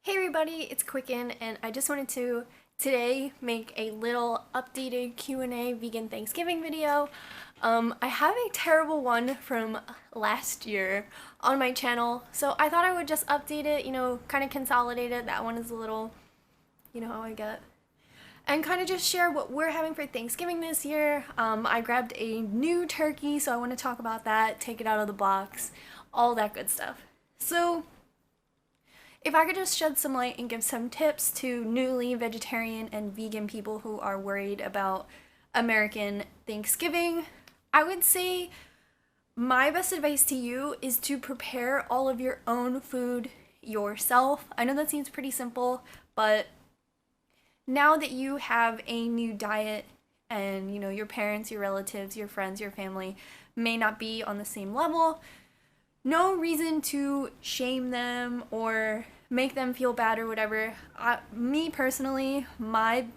Hey everybody, it's Qqcknd, and I just wanted to today make a little updated Q&A vegan Thanksgiving video. I have a terrible one from last year on my channel, so I thought I would just update it, kind of consolidate it. That one is a little, how I get. And kind of just share what we're having for Thanksgiving this year. I grabbed a new turkey, so I want to talk about that, take it out of the box, all that good stuff. So if I could just shed some light and give some tips to newly vegetarian and vegan people who are worried about American Thanksgiving, I would say my best advice to you is to prepare all of your own food yourself. I know that seems pretty simple, but now that you have a new diet and your parents, your relatives, your friends, your family may not be on the same level, no reason to shame them or make them feel bad or whatever. Me personally, my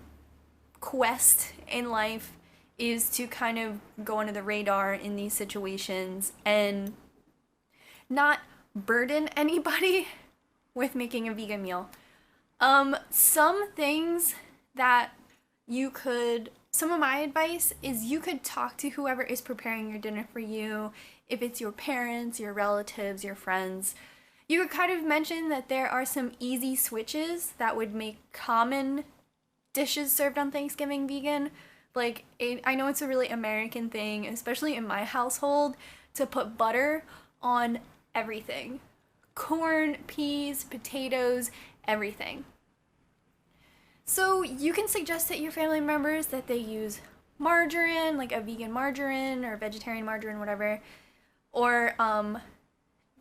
quest in life is to kind of go under the radar in these situations and not burden anybody with making a vegan meal. Some things that some of my advice is you could talk to whoever is preparing your dinner for you. If it's your parents, your relatives, your friends, you could kind of mention that there are some easy switches that would make common dishes served on Thanksgiving vegan. I know it's a really American thing, especially in my household, to put butter on everything. Corn, peas, potatoes, everything. So you can suggest to your family members that they use margarine, like a vegan margarine or vegetarian margarine, whatever, or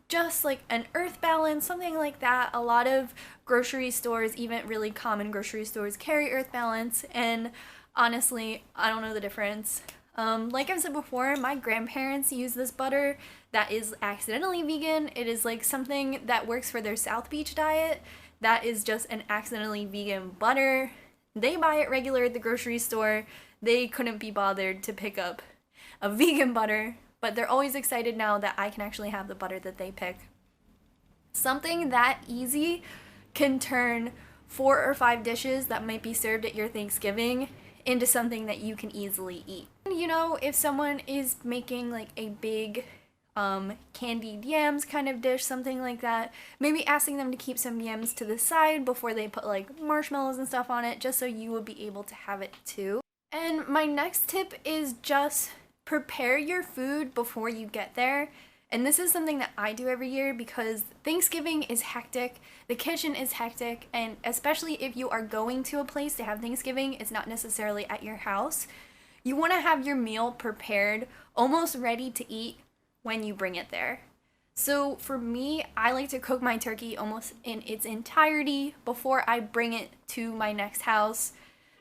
just like an earth balance, something like that. A lot of grocery stores, even really common grocery stores, carry earth balance, and honestly, I don't know the difference. Like I've said before, my grandparents use this butter that is accidentally vegan. It is like something that works for their South Beach diet. That is just an accidentally vegan butter. They buy it regular at the grocery store. They couldn't be bothered to pick up a vegan butter, but they're always excited now that I can actually have the butter that they pick. Something that easy can turn 4 or 5 dishes that might be served at your Thanksgiving into something that you can easily eat. If someone is making like a big candied yams kind of dish, something like that, maybe asking them to keep some yams to the side before they put like marshmallows and stuff on it, just so you would be able to have it too. And my next tip is just prepare your food before you get there. And this is something that I do every year because Thanksgiving is hectic, the kitchen is hectic, and especially if you are going to a place to have Thanksgiving, it's not necessarily at your house. You want to have your meal prepared, almost ready to eat when you bring it there. So for me, I like to cook my turkey almost in its entirety before I bring it to my next house.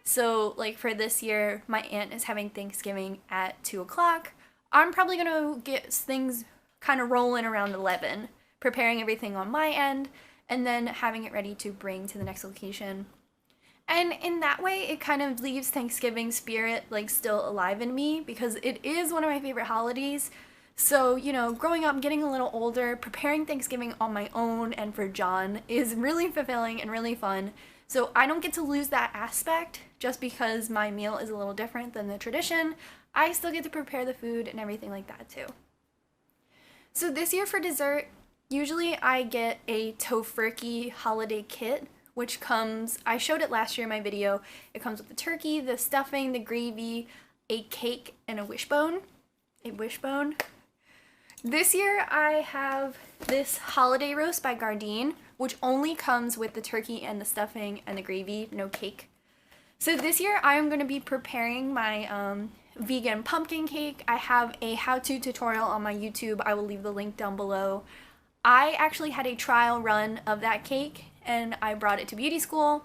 So like for this year, my aunt is having Thanksgiving at 2 o'clock. I'm probably gonna get things kind of rolling around 11, preparing everything on my end, and then having it ready to bring to the next location. And in that way, it kind of leaves Thanksgiving spirit like still alive in me because it is one of my favorite holidays. So, growing up, getting a little older, preparing Thanksgiving on my own and for John is really fulfilling and really fun. So I don't get to lose that aspect just because my meal is a little different than the tradition. I still get to prepare the food and everything like that too. So this year for dessert, usually I get a Thxgving holiday kit, which comes, I showed it last year in my video. It comes with the turkey, the stuffing, the gravy, a cake, and a wishbone. A wishbone. This year I have this holiday roast by Qcknd, which only comes with the turkey and the stuffing and the gravy, no cake. So this year I am going to be preparing my vegan pumpkin cake. I have a how-to tutorial on my YouTube. I will leave the link down below. I actually had a trial run of that cake and I brought it to beauty school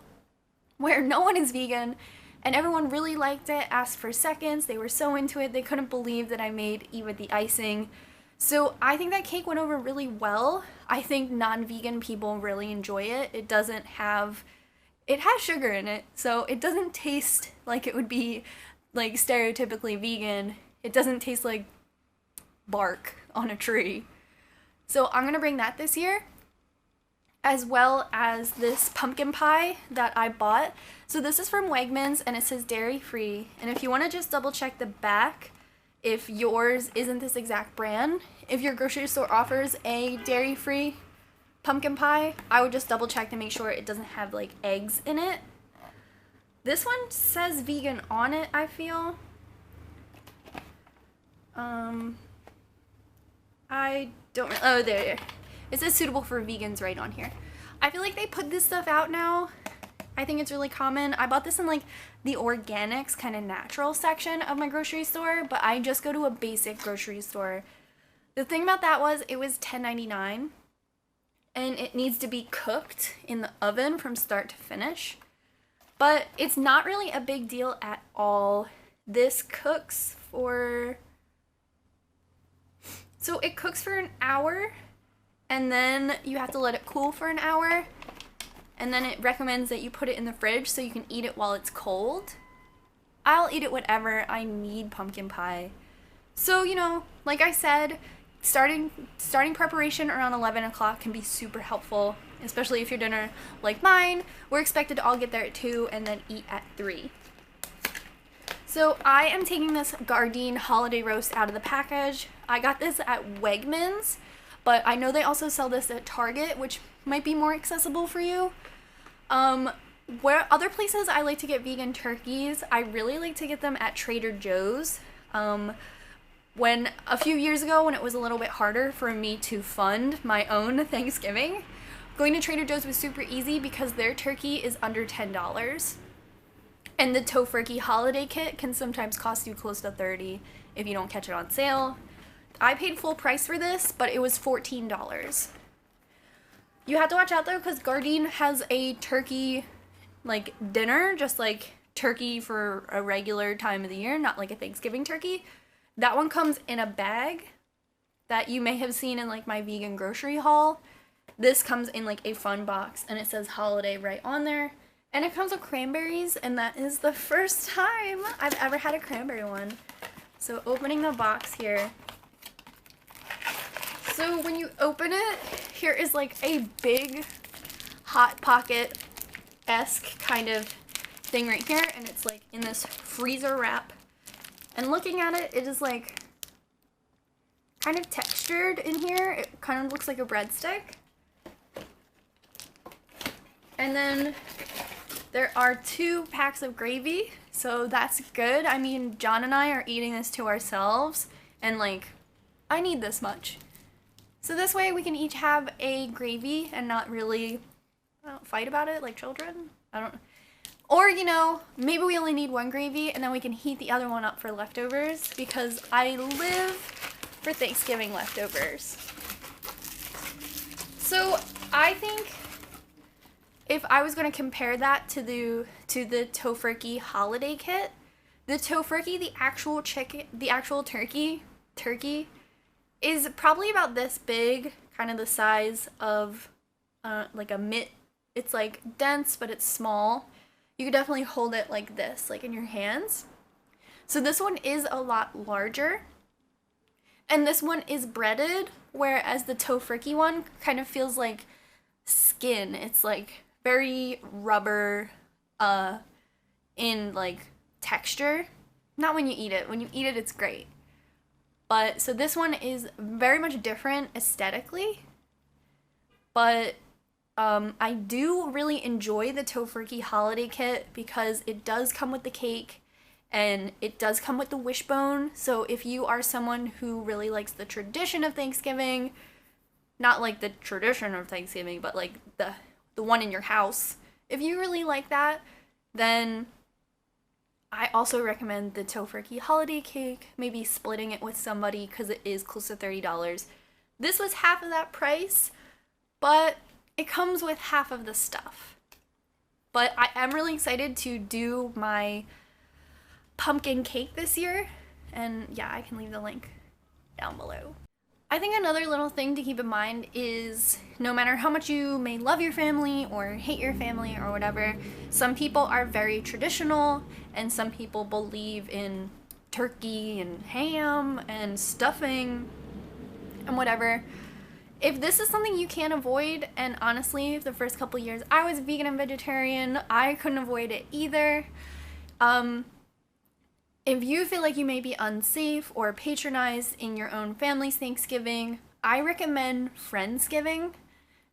where no one is vegan and everyone really liked it, asked for seconds. They were so into it. They couldn't believe that I made even the icing. So I think that cake went over really well. I think non-vegan people really enjoy it. It has sugar in it, so it doesn't taste like it would be like stereotypically vegan. It doesn't taste like bark on a tree. So I'm gonna bring that this year. as well as this pumpkin pie that I bought. So this is from Wegmans and it says dairy free. And if you want to just double check the back, if yours isn't this exact brand, if your grocery store offers a dairy free pumpkin pie, I would just double check to make sure it doesn't have like eggs in it. This one says vegan on it, I feel. I don't, oh there. It says suitable for vegans right on here. I feel like they put this stuff out now. I think it's really common. I bought this in like the organics kind of natural section of my grocery store, but I just go to a basic grocery store. The thing about that was it was $10.99 and it needs to be cooked in the oven from start to finish. But it's not really a big deal at all. This cooks for, so it cooks for an hour and then you have to let it cool for an hour. And then it recommends that you put it in the fridge so you can eat it while it's cold. I'll eat it whenever I need pumpkin pie. So, you know, like I said, starting preparation around 11 o'clock can be super helpful, especially if your dinner, like mine, we're expected to all get there at 2 and then eat at 3. So I am taking this Qcknd holiday roast out of the package. I got this at Wegmans, but I know they also sell this at Target, which might be more accessible for you. Where other places I like to get vegan turkeys, I really like to get them at Trader Joe's. When a few years ago, when it was a little bit harder for me to fund my own Thanksgiving, going to Trader Joe's was super easy because their turkey is under $10. And the Qqcknd holiday kit can sometimes cost you close to $30 if you don't catch it on sale. I paid full price for this, but it was $14. You have to watch out though, because Qcknd has a turkey like dinner, just like turkey for a regular time of the year, not like a Thanksgiving turkey. That one comes in a bag that you may have seen in like my vegan grocery haul. This comes in like a fun box and it says holiday right on there. And it comes with cranberries, and that is the first time I've ever had a cranberry one. So opening the box here. So when you open it, here is like a big Hot Pocket-esque kind of thing right here, and it's like in this freezer wrap. And looking at it, it is like kind of textured in here. It kind of looks like a breadstick. And then there are 2 packs of gravy, so that's good. I mean, John and I are eating this to ourselves, and like, I need this much. So this way we can each have a gravy and not really fight about it like children. I don't, or you know, maybe we only need 1 gravy and then we can heat the other one up for leftovers, because I live for Thanksgiving leftovers. So I think if I was going to compare that to the Qqcknd holiday kit, the Qqcknd, the actual chicken, the actual turkey is probably about this big, kind of the size of like a mitt. It's like dense, but it's small. You could definitely hold it like this, like in your hands. So this one is a lot larger. And this one is breaded, whereas the Qqcknd one kind of feels like skin. It's like very rubber in like texture. Not when you eat it. When you eat it, it's great. But so this one is very much different aesthetically. But I do really enjoy the Qqcknd holiday kit because it does come with the cake and it does come with the wishbone. So if you are someone who really likes the tradition of Thanksgiving, not like the tradition of Thanksgiving, but like the one in your house, if you really like that, then I also recommend the Qqcknd holiday cake, maybe splitting it with somebody because it is close to $30. This was half of that price, but it comes with half of the stuff. But I am really excited to do my pumpkin cake this year, and yeah, I can leave the link down below. I think another little thing to keep in mind is no matter how much you may love your family or hate your family or whatever, some people are very traditional and some people believe in turkey and ham and stuffing and whatever. if this is something you can't avoid, and honestly, the first couple years I was vegan and vegetarian, I couldn't avoid it either. If you feel like you may be unsafe or patronized in your own family's Thanksgiving, I recommend Friendsgiving.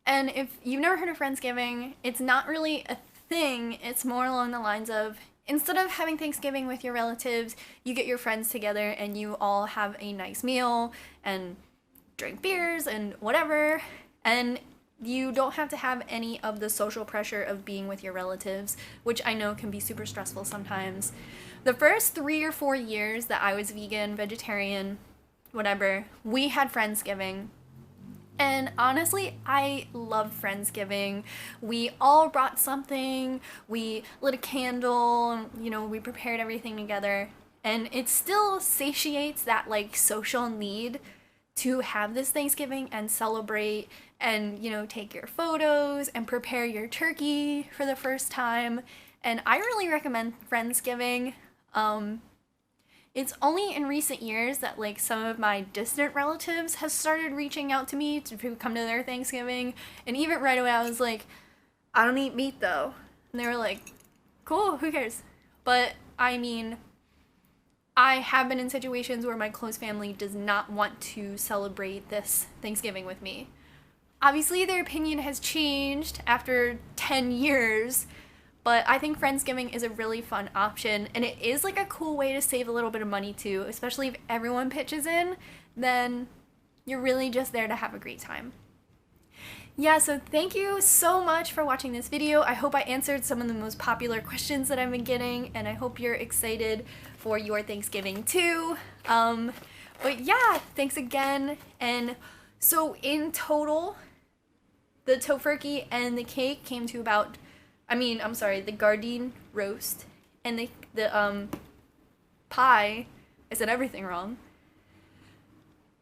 And if you've never heard of Friendsgiving, it's not really a thing. It's more along the lines of, instead of having Thanksgiving with your relatives, you get your friends together and you all have a nice meal and drink beers and whatever. And you don't have to have any of the social pressure of being with your relatives, which I know can be super stressful sometimes. The first 3 or 4 years that I was vegan, vegetarian, whatever, we had Friendsgiving. And honestly, I loved Friendsgiving. We all brought something, we lit a candle, you know, we prepared everything together. And it still satiates that like social need to have this Thanksgiving and celebrate and, you know, take your photos and prepare your turkey for the first time. And I really recommend Friendsgiving. It's only in recent years that like some of my distant relatives has started reaching out to me to come to their Thanksgiving. And even right away I was like, I don't eat meat though. And they were like, cool, who cares? But I mean, I have been in situations where my close family does not want to celebrate this Thanksgiving with me. Obviously their opinion has changed after 10 years, but I think Friendsgiving is a really fun option, and it is like a cool way to save a little bit of money too, especially if everyone pitches in, then you're really just there to have a great time. Yeah, so thank you so much for watching this video. I hope I answered some of the most popular questions that I've been getting, and I hope you're excited for your Thanksgiving too. But yeah, thanks again. And so in total, the tofurkey and the cake came to about, the Qckgnd roast and the pie, I said everything wrong,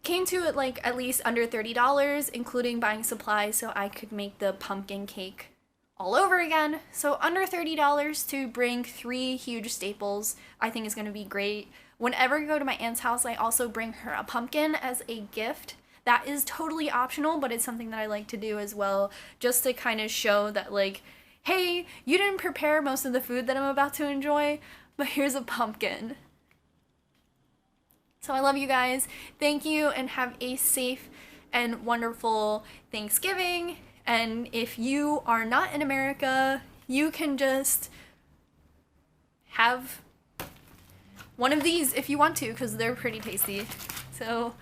came to like at least under $30, including buying supplies so I could make the pumpkin cake all over again. So under $30 to bring 3 huge staples, I think is going to be great. Whenever I go to my aunt's house, I also bring her a pumpkin as a gift. That is totally optional, but it's something that I like to do as well, just to kind of show that like, hey, you didn't prepare most of the food that I'm about to enjoy, but here's a pumpkin. So I love you guys. Thank you, and have a safe and wonderful Thanksgiving. And if you are not in America, you can just have one of these if you want to, because they're pretty tasty. So,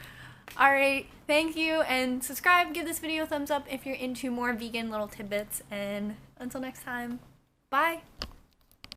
alright, thank you, and subscribe, give this video a thumbs up if you're into more vegan little tidbits, and until next time, bye!